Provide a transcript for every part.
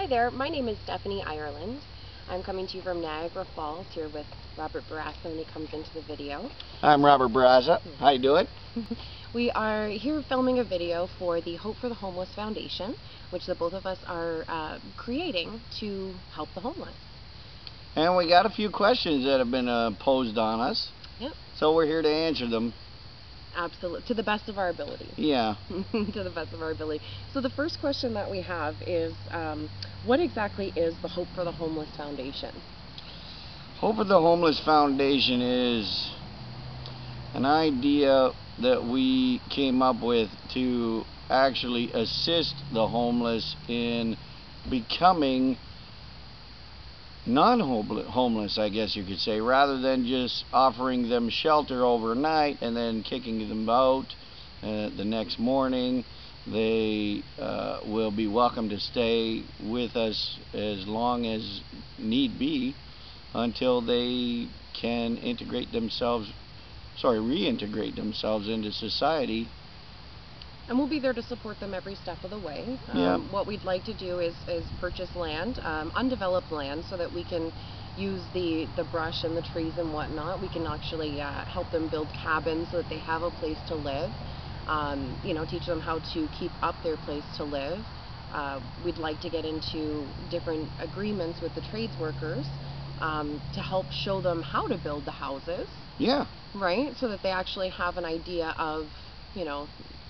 Hi there, my name is Stephanie Ireland. I'm coming to you from Niagara Falls here with Robert Barraza when he comes into the video. I'm Robert Barraza. How you doing? We are here filming a video for the Hope for the Homeless Foundation, which the both of us are creating to help the homeless. And we got a few questions that have been posed on us. Yep. So we're here to answer them. Absolutely, to the best of our ability. Yeah. To the best of our ability. So the first question that we have is, what exactly is the Hope for the Homeless Foundation? Hope for the Homeless Foundation is an idea that we came up with to actually assist the homeless in becoming non-homeless, I guess you could say, rather than just offering them shelter overnight and then kicking them out the next morning. They will be welcome to stay with us as long as need be until they can reintegrate themselves into society. And we'll be there to support them every step of the way. What we'd like to do is purchase land, undeveloped land, so that we can use the brush and the trees and whatnot. We can actually help them build cabins so that they have a place to live. Teach them how to keep up their place to live. We'd like to get into different agreements with the trades workers to help show them how to build the houses. Yeah. Right? So that they actually have an idea of,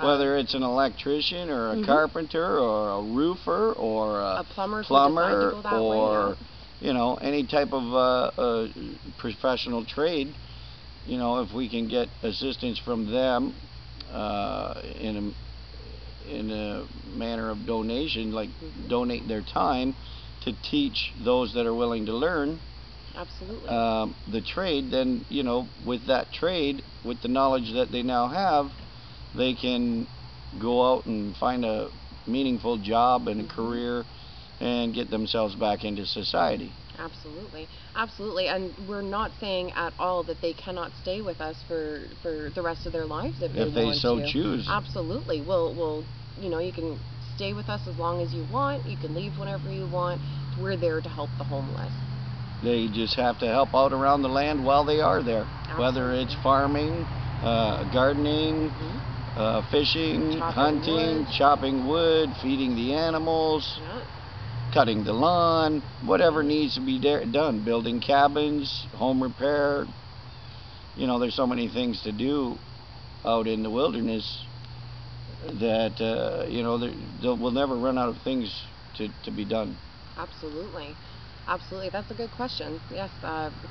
whether it's an electrician or a carpenter or a roofer or a plumber or any type of professional trade, if we can get assistance from them in a manner of donation, like donate their time to teach those that are willing to learn. Absolutely. The trade, then with that trade, with the knowledge that they now have, they can go out and find a meaningful job and a career and get themselves back into society. Absolutely. Absolutely. And we're not saying at all that they cannot stay with us for the rest of their lives if they so choose. Absolutely. We'll you can stay with us as long as you want. You can leave whenever you want. We're there to help the homeless. They just have to help out around the land while they are there. Absolutely. Whether it's farming, gardening, fishing, hunting, chopping wood, feeding the animals, cutting the lawn, whatever needs to be done, building cabins, home repair. There's so many things to do out in the wilderness that we'll never run out of things to be done. Absolutely. Absolutely. That's a good question. Yes.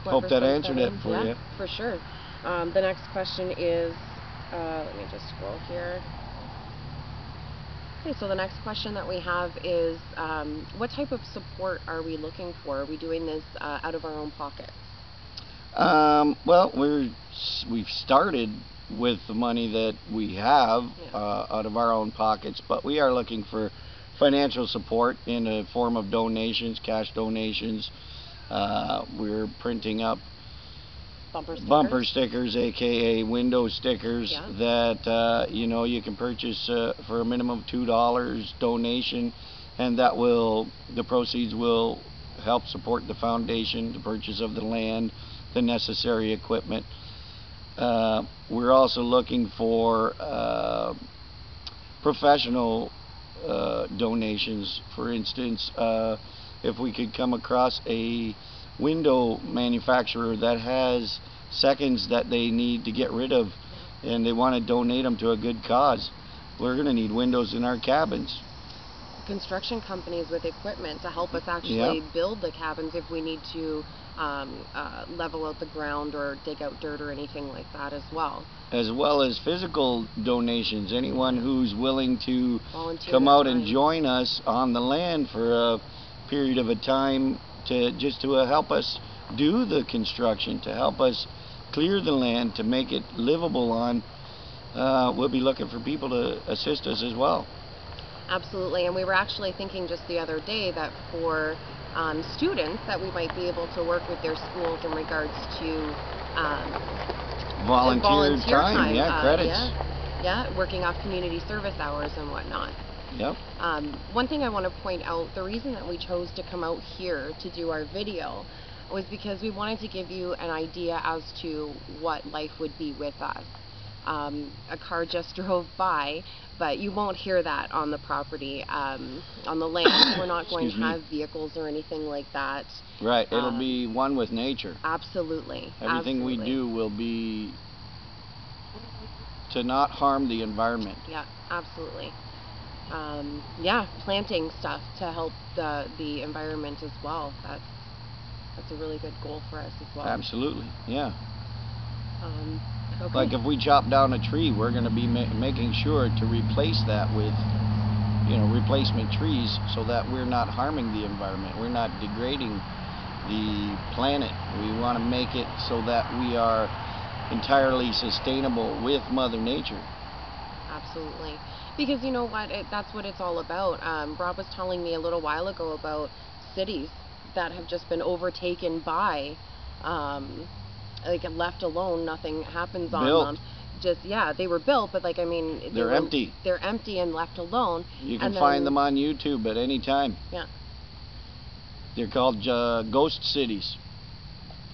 Hope that answered it for you. For sure. The next question is, let me just scroll here. Okay, so the next question that we have is, what type of support are we looking for? Are we doing this out of our own pockets? Well, we've started with the money that we have out of our own pockets, but we are looking for financial support in the form of donations, cash donations. We're printing up bumper stickers, aka window stickers, that you can purchase for a minimum of $2 donation, and the proceeds will help support the foundation, the purchase of the land, the necessary equipment. We're also looking for professional donations. For instance, if we could come across a window manufacturer that has seconds that they need to get rid of and they want to donate them to a good cause, we're going to need windows in our cabins. Construction companies with equipment to help us actually build the cabins if we need to level out the ground or dig out dirt or anything like that as well. As well as physical donations. Anyone who's willing to come out and join us on the land for a period of a time to help us do the construction, to help us clear the land, to make it livable on, we'll be looking for people to assist us as well. Absolutely. And we were actually thinking just the other day that for students that we might be able to work with their schools in regards to volunteer time, credits. Working off community service hours and whatnot. Yep. One thing I want to point out, the reason that we chose to come out here to do our video was because we wanted to give you an idea as to what life would be with us. A car just drove by, but you won't hear that on the property. On the land, we're not going to have vehicles or anything like that. Right, it'll be one with nature. Absolutely. Everything we do will be to not harm the environment. Yeah, absolutely. Yeah, planting stuff to help the environment as well. That's a really good goal for us as well. Absolutely, yeah. Okay. Like if we chop down a tree, we're going to be making sure to replace that with, replacement trees so that we're not harming the environment. We're not degrading the planet. We want to make it so that we are entirely sustainable with Mother Nature. Absolutely. Because you know what, that's what it's all about. Rob was telling me a little while ago about cities that have just been overtaken by, like left alone, nothing happens on them. Just, yeah, they were built, but like, I mean, they're empty. They're empty and left alone. You can find them on YouTube at any time. Yeah. They're called ghost cities.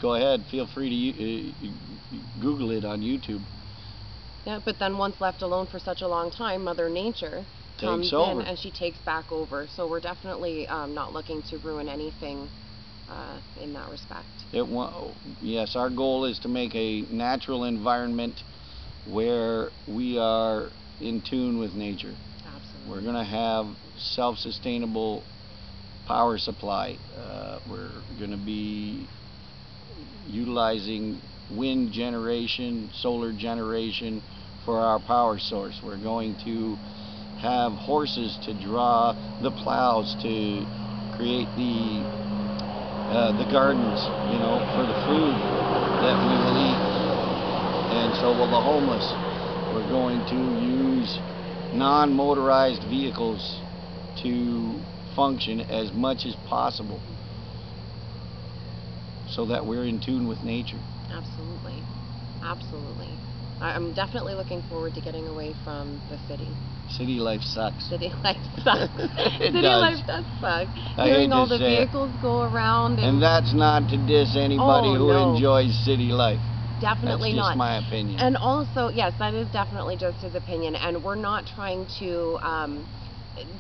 Go ahead, feel free to Google it on YouTube. Yeah, but then once left alone for such a long time, Mother Nature comes in and she takes back over. So we're definitely not looking to ruin anything in that respect. Yes, our goal is to make a natural environment where we are in tune with nature. Absolutely. We're going to have self-sustainable power supply. We're going to be utilizing wind generation, solar generation for our power source. We're going to have horses to draw the plows to create the gardens, for the food that we will eat. And so will the homeless. We're going to use non-motorized vehicles to function as much as possible so that we're in tune with nature. Absolutely. Absolutely. I'm definitely looking forward to getting away from the city. City life sucks. City life sucks. City does. life does suck. Hearing all the vehicles go around. And that's not to diss anybody who enjoys city life. Definitely not. That's just not. my opinion. And also, yes, that is definitely just his opinion. And we're not trying to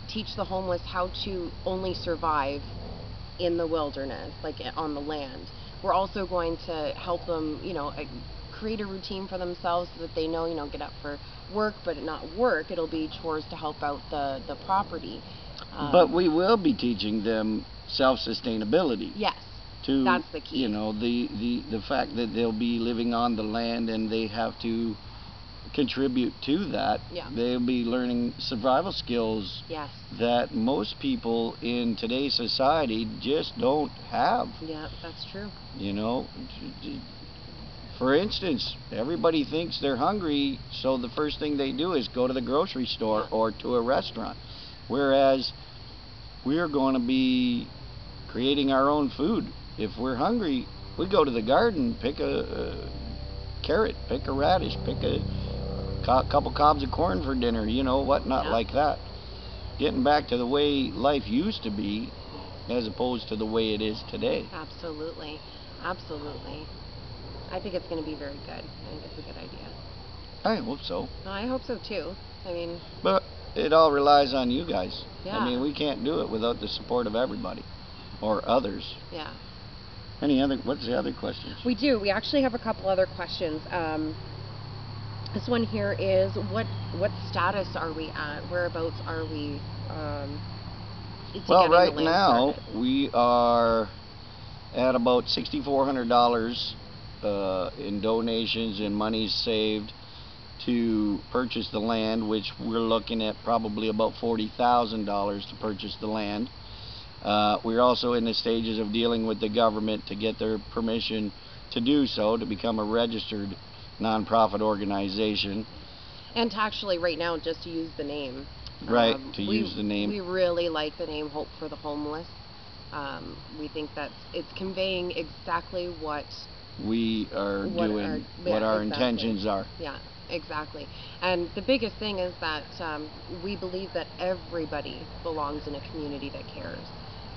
teach the homeless how to only survive in the wilderness, like on the land. We're also going to help them, create a routine for themselves so that they know, get up for work, but not work. It'll be chores to help out the property. But we will be teaching them self-sustainability. Yes, that's the key. The fact that they'll be living on the land and they have to contribute to that. Yeah. They'll be learning survival skills. Yes. That most people in today's society just don't have. Yeah, that's true. For instance, everybody thinks they're hungry, so the first thing they do is go to the grocery store or to a restaurant. Whereas we're going to be creating our own food. If we're hungry, we go to the garden, pick a carrot, pick a radish, pick a couple cobs of corn for dinner, whatnot like that. Getting back to the way life used to be as opposed to the way it is today. Absolutely. Absolutely. I think it's going to be very good. I think it's a good idea. I hope so. I hope so too. But it all relies on you guys. Yeah. We can't do it without the support of everybody or others. Yeah. What's the other questions? We do. We actually have a couple other questions. This one here is, what status are we at? Whereabouts are we? Well, right now we are at about $6,400 in donations and monies saved to purchase the land, which we're looking at probably about $40,000 to purchase the land. We're also in the stages of dealing with the government to get their permission to do so, to become a registered nonprofit organization. And to actually right now just use the name. Right, use the name. We really like the name Hope for the Homeless. We think that it's conveying exactly what we are doing, what our intentions are. Yeah. exactly. And the biggest thing is that we believe that everybody belongs in a community that cares.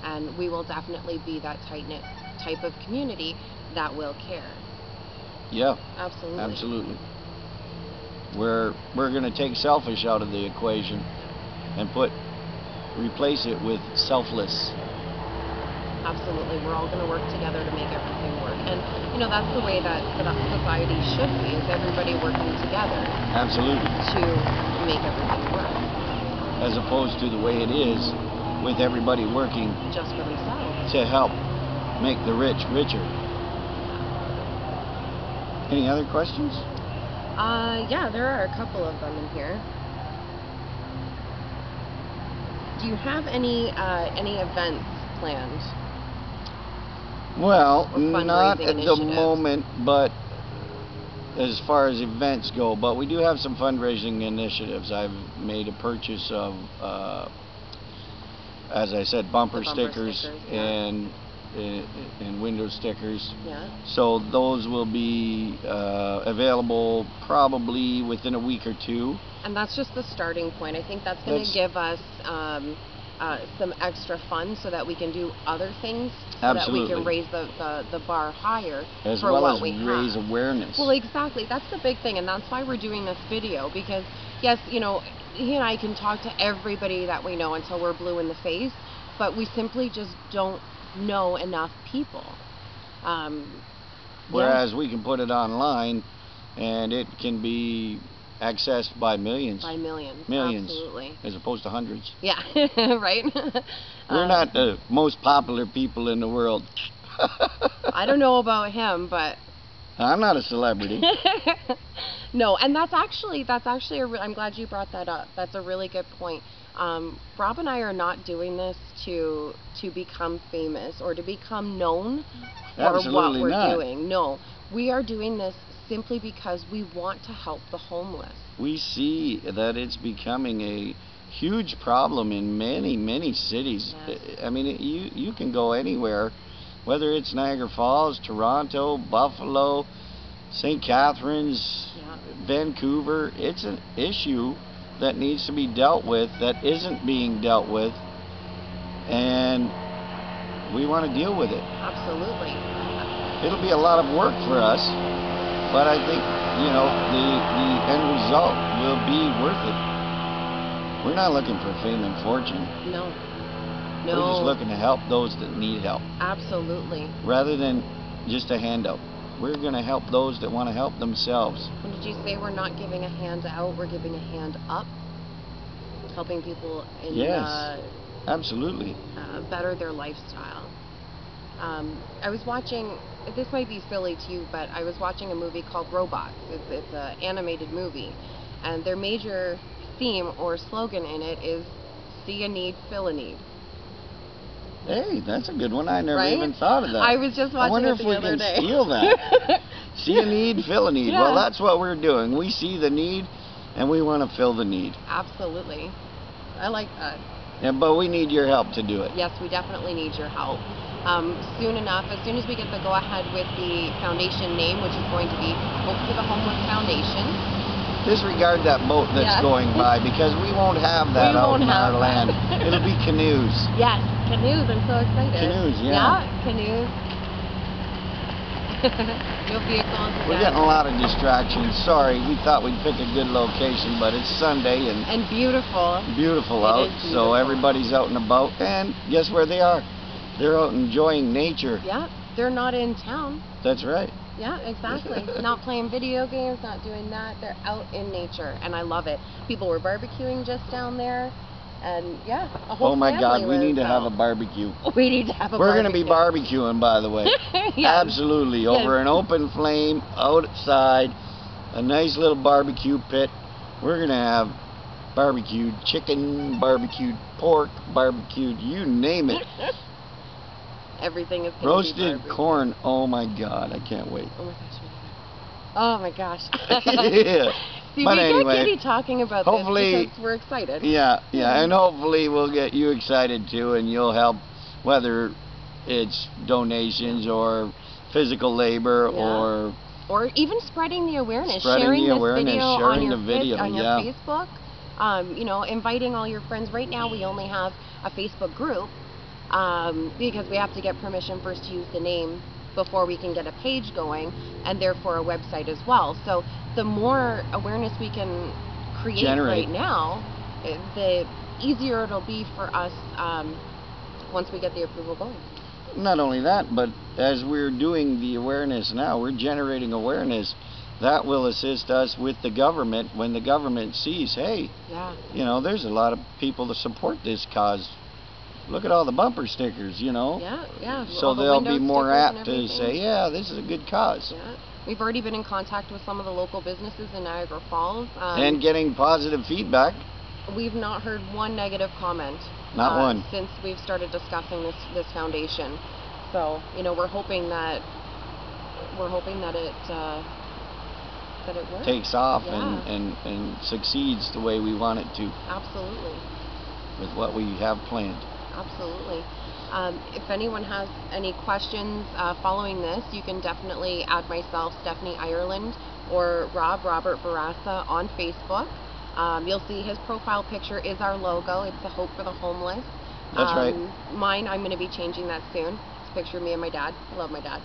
And we will definitely be that tight-knit type of community that will care. Yeah. Absolutely. Absolutely. We're going to take selfish out of the equation and replace it with selfless. Absolutely. We're all going to work together to make everything work. And, that's the way that society should be, is everybody working together. Absolutely. To make everything work. As opposed to the way it is, with everybody working just for themselves to help make the rich richer. Any other questions? Yeah, there are a couple of them in here. Do you have any events planned? Well, not at the moment, but as far as events go, but we do have some fundraising initiatives. I've made a purchase of, as I said, bumper stickers and window stickers. Yeah. So those will be available probably within a week or two. And that's just the starting point. I think that's going to give us some extra funds so that we can do other things, so Absolutely. that we can raise the bar higher as for well what as we raise have. Awareness. Well, exactly. That's the big thing, and that's why we're doing this video, because yes, he and I can talk to everybody that we know until we're blue in the face, but we simply just don't know enough people. Whereas we can put it online and it can be accessed by millions. By millions. Millions. Absolutely. As opposed to hundreds. Yeah, right? We're not the most popular people in the world. I don't know about him, but I'm not a celebrity. No, and that's actually I'm glad you brought that up. That's a really good point. Rob and I are not doing this to become famous or to become known for Absolutely what we're not. doing. No, we are doing this simply because we want to help the homeless. We see that it's becoming a huge problem in many, many cities. Yes. I mean, you can go anywhere, whether it's Niagara Falls, Toronto, Buffalo, St. Catharines, Yeah. Vancouver. It's an issue that needs to be dealt with, that isn't being dealt with, and we want to deal with it. Absolutely. It'll be a lot of work for us, but I think, the end result will be worth it. We're not looking for fame and fortune. No. We're just looking to help those that need help. Absolutely. Rather than just a handout. We're going to help those that want to help themselves. When did you say we're not giving a hand out, we're giving a hand up? Helping people in Yes, absolutely. better their lifestyle. I was watching, this might be silly to you, but I was watching a movie called Robots. It's an animated movie, and their major theme or slogan in it is "See a need, fill a need." Hey, that's a good one. I never Right? even thought of that. I was just watching I wonder it if the we other can day. steal that. See a need, fill a need. Yeah. Well, that's what we're doing. We see the need, and we want to fill the need. Absolutely. I like that. Yeah, but we need your help to do it. Yes, we definitely need your help. Soon enough, as soon as we get the go-ahead with the foundation name, which is going to be Hope for the Homeless Foundation. Disregard that boat that's Yes. going by, because we won't have that We out won't in our have land. that. It'll be canoes. Yes, canoes. I'm so excited. Canoes, yeah. Yeah, canoes. No vehicles. We're getting a lot of distractions. Sorry, we thought we'd pick a good location, but it's Sunday and And beautiful. beautiful It out, is so beautiful. everybody's out and about. And guess where they are? They're out enjoying nature. Yeah, they're not in town. That's right. Yeah, exactly. Not playing video games, not doing that. They're out in nature, and I love it. People were barbecuing just down there, and yeah, a whole Oh my God, family we need was to have a out. barbecue. We need to have a We're barbecue. going to be barbecuing, by the way. Yes. Absolutely. Yes. Over an open flame, outside, a nice little barbecue pit. We're going to have barbecued chicken, barbecued pork, barbecued, you name it. Everything is gonna be Roasted barbecued. corn. Oh my God, I can't wait. Oh my gosh. Yeah. See, But we anyway, get Kitty talking about hopefully- this because we're excited. Yeah, and hopefully we'll get you excited too, and you'll help, whether it's donations or physical labor Yeah. or Or even spreading the awareness, Spreading sharing the this awareness, video on sharing your the video, on your yeah. Facebook. You know, inviting all your friends. Right now, we only have a Facebook group because we have to get permission first to use the name before we can get a page going, and therefore a website as well. So the more awareness we can create right now, the easier it'll be for us once we get the approval going. Not only that, but as we're doing the awareness now, we're generating awareness that will assist us with the government when the government sees, hey, you know, there's a lot of people to support this cause. Look at all the bumper stickers, you know. So they'll be more apt to say, yeah, this is a good cause. We've already been in contact with some of the local businesses in Niagara Falls. And getting positive feedback. We've not heard one negative comment. Not one. Since we've started discussing this foundation. So, you know, we're hoping that it works. Takes off and succeeds the way we want it to. Absolutely. With what we have planned. Absolutely. If anyone has any questions following this, you can definitely add myself, Stephanie Ireland, or Robert Barassa on Facebook. You'll see his profile picture is our logo. It's the Hope for the Homeless. That's right. Mine, I'm going to be changing that soon. It's a picture of me and my dad. I love my dad.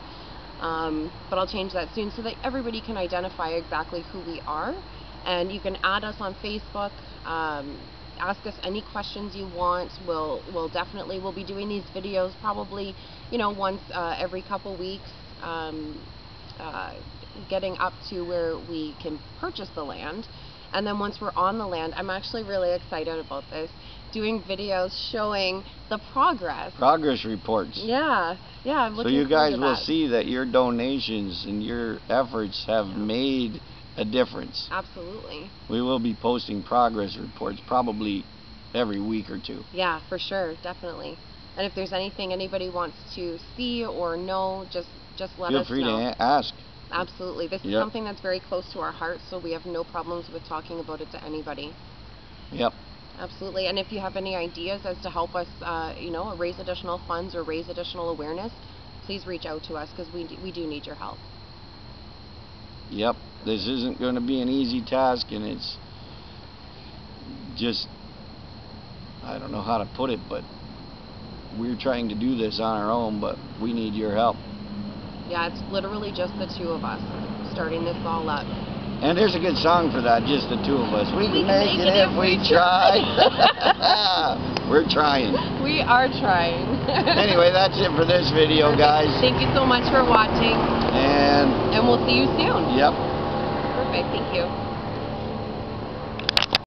But I'll change that soon so that everybody can identify exactly who we are. And you can add us on Facebook. Ask us any questions you want. We'll be doing these videos probably, you know, once every couple weeks, getting up to where we can purchase the land. And then once we're on the land, I'm actually really excited about this, doing videos showing the progress. Progress reports. Yeah, I'm looking so you guys forward to will that. see that your donations and your efforts have made a difference. Absolutely. We will be posting progress reports probably every week or two. Yeah, for sure, definitely. And if there's anything anybody wants to see or know, just let us know. Feel free to ask. Absolutely. This is something that's very close to our hearts, so we have no problems with talking about it to anybody. Yep. Absolutely. And if you have any ideas as to help us, you know, raise additional funds or raise additional awareness, please reach out to us because we do need your help. Yep. This isn't going to be an easy task, and it's just, I don't know how to put it, but we're trying to do this on our own, but we need your help. Yeah, it's literally just the two of us starting this all up. And there's a good song for that, just the two of us. We can make it if we try. We're trying. We are trying. Anyway, that's it for this video, guys. Thank you so much for watching. And we'll see you soon. Yep. Perfect. Thank you.